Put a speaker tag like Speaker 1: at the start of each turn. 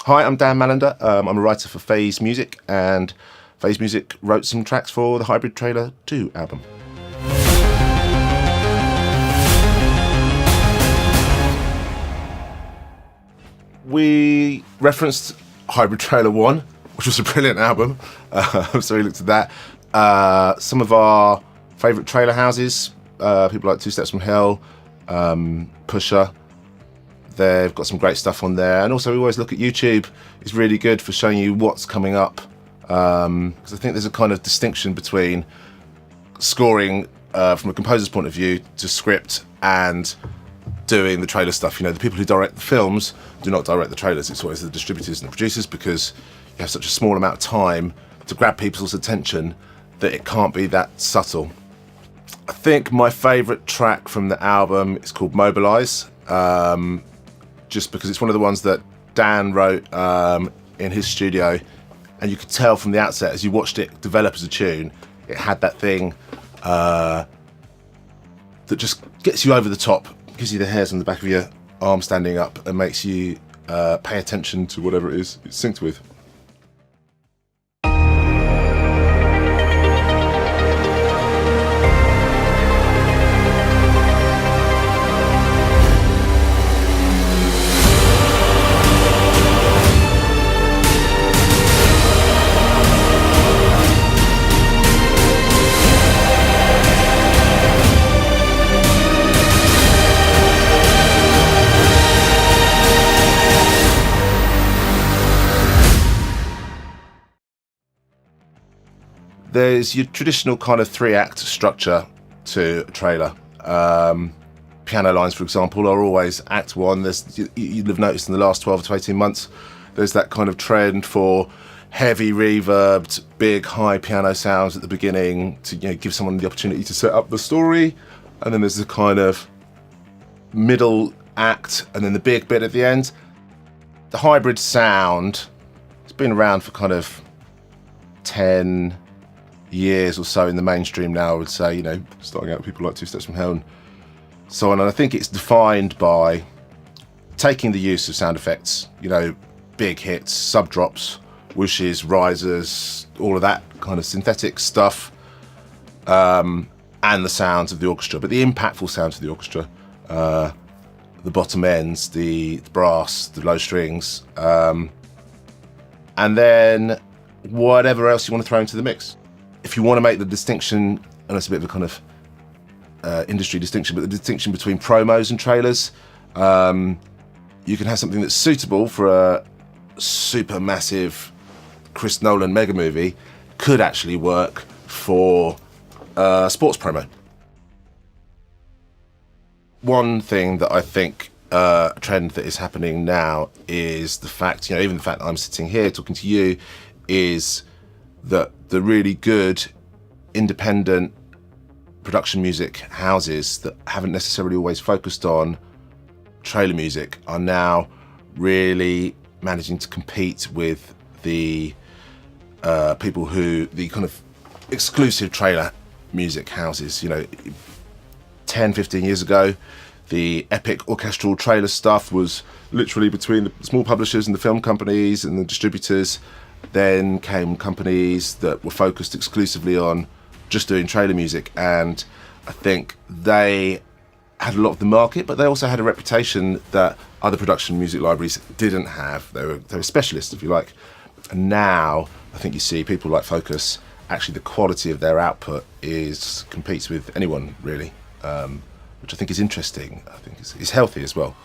Speaker 1: Hi, I'm Dan Mallender. I'm a writer for Phase Music, and Phase Music wrote some tracks for the Hyrbid Trailer 2 album. We referenced Hyrbid Trailer 1, which was a brilliant album, so we looked at that. Some of our favourite trailer houses, people like Two Steps from Hell, Pusher, they've got some great stuff on there. And also we always look at YouTube. It's really good for showing you what's coming up, because I think there's a kind of distinction between scoring from a composer's point of view to script and doing the trailer stuff. You know, the people who direct the films do not direct the trailers. It's always the distributors and the producers, because you have such a small amount of time to grab people's attention that it can't be that subtle. I think my favourite track from the album is called Mobilise, just because it's one of the ones that Dan wrote in his studio, and you could tell from the outset as you watched it develop as a tune, it had that thing that just gets you over the top, gives you the hairs on the back of your arm standing up, and makes you pay attention to whatever it is it's synced with. There's your traditional kind of 3-act structure to a trailer. Piano lines, for example, are always Act 1. You'll have noticed in the last 12 to 18 months, there's that kind of trend for heavy reverbed, big high piano sounds at the beginning to give someone the opportunity to set up the story. And then there's the kind of middle act and then the big bit at the end. The hybrid sound, it's been around for kind of 10 years or so in the mainstream now, I would say, starting out with people like Two Steps from Hell and so on. And I think it's defined by taking the use of sound effects, big hits, sub drops, whooshes, risers, all of that kind of synthetic stuff, and the sounds of the orchestra, but the impactful sounds of the orchestra, the bottom ends, the brass, the low strings, and then whatever else you want to throw into the mix. If you want to make the distinction, and it's a bit of a kind of industry distinction, but the distinction between promos and trailers, you can have something that's suitable for a super massive Chris Nolan mega movie, could actually work for a sports promo. One thing that I think a trend that is happening now is the fact, even the fact that I'm sitting here talking to you, is that the really good independent production music houses that haven't necessarily always focused on trailer music are now really managing to compete with the people the kind of exclusive trailer music houses. 10, 15 years ago, the epic orchestral trailer stuff was literally between the small publishers and the film companies and the distributors. Then came companies that were focused exclusively on just doing trailer music, and I think they had a lot of the market, but they also had a reputation that other production music libraries didn't have. They were specialists, if you like. And now I think you see people like Focus, actually the quality of their output competes with anyone really, which I think is interesting. I think it's healthy as well.